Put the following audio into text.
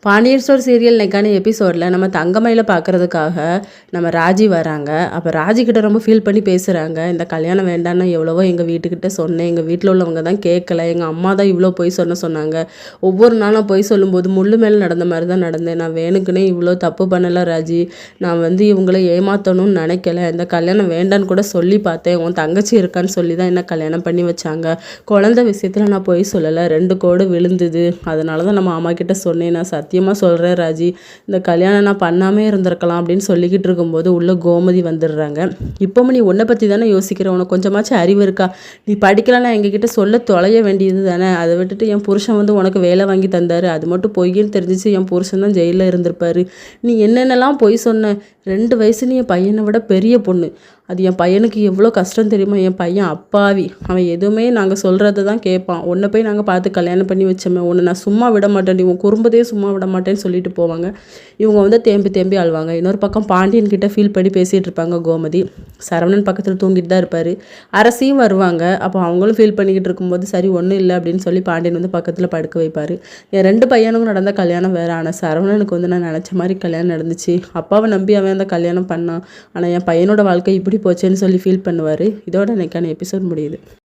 Pandian store serial இன்னைக்கான எபிசோடில் நம்ம தங்கமயில பார்க்குறதுக்காக நம்ம ராஜி வராங்க. அப்போ ராஜிக்கிட்ட ரொம்ப ஃபீல் பண்ணி பேசுகிறாங்க. இந்த கல்யாணம் வேண்டான்னு எவ்வளவோ எங்கள் வீட்டுக்கிட்ட சொன்னேன், எங்கள் வீட்டில் உள்ளவங்க தான் கேட்கல, எங்கள் அம்மா தான் இவ்வளோ பொய் சொன்னாங்க. ஒவ்வொரு நாளும் பொய் சொல்லும்போது முள்ளு மேலே நடந்த மாதிரி தான் நடந்தேன். நான் வேணுக்குன்னே இவ்வளோ தப்பு பண்ணலை ராஜி. நான் இவங்களை ஏமாற்றணும்னு நினைக்கல. இந்த கல்யாணம் வேண்டான்னு கூட சொல்லி பார்த்தேன். உன் தங்கச்சி இருக்கான்னு சொல்லி தான் என்ன கல்யாணம் பண்ணி வச்சாங்க. குழந்தை விஷயத்தில் நான் பொய் சொல்லலை, 2 கோடு விழுந்துது. அதனால தான் நம்ம அம்மா கிட்ட சொன்னேன். நான் சத்தியமாக சொல்கிறேன் ராஜி, இந்த கல்யாணம் நான் பண்ணாமே இருந்திருக்கலாம் அப்படின்னு சொல்லிக்கிட்டு இருக்கும்போது உள்ள கோமதி வந்துடுறாங்க. இப்போவும் நீ உன்னை பற்றி தானே யோசிக்கிற, உனக்கு கொஞ்சமாச்சும் அறிவு இருக்கா? நீ படிக்கலாம்னா எங்ககிட்ட சொல்ல தொலைய வேண்டியது தானே. அதை விட்டுட்டு என் புருஷன் உனக்கு வேலை வாங்கி தந்தார், அது மட்டும் பொய்ன்னு தெரிஞ்சிச்சு. என் புருஷன் தான் ஜெயிலில் இருந்திருப்பாரு. நீ என்னென்னலாம் பொய் சொன்ன. 2 வயசு நீ என் பையனை விட பெரிய பொண்ணு. அது என் பையனுக்கு எவ்வளோ கஷ்டம் தெரியுமா? என் பையன் அப்பாவி, அவன் எதுவுமே நாங்கள் சொல்கிறத தான் கேட்பான். உன்னை போய் நாங்கள் பார்த்து கல்யாணம் பண்ணி வச்சோமே, உன்னை நான் சும்மா விட மாட்டேன், உன் குடும்பத்தையே சும்மா விட மாட்டேன்னு சொல்லிட்டு போவாங்க. இவங்க தேம்பி அழுவாங்க. இன்னொரு பக்கம் பாண்டியன் கிட்ட ஃபீல் பண்ணி பேசிகிட்டு இருப்பாங்க கோமதி. சரவணன் பக்கத்தில் தூங்கிட்டு தான் இருப்பார். அரசியும் வருவாங்க. அப்போ அவங்களும் ஃபீல் பண்ணிக்கிட்டு இருக்கும்போது சரி ஒன்றும் இல்லை அப்படின்னு சொல்லி பாண்டியன் பக்கத்தில் படுக்க வைப்பார். என் 2 பையனுக்கும் நடந்த கல்யாணம் வேறு. ஆனால் சரவணனுக்கு நான் நினச்ச மாதிரி கல்யாணம் நடந்துச்சு. அப்பாவை நம்பி அவன் அந்த கல்யாணம் பண்ணான். ஆனால் என் பையனோட வாழ்க்கை இப்படி போச்சேன்னு சொல்லி ஃபீல் பண்ணுவார். இதோட இன்னைக்கான எபிசோட் முடியுது.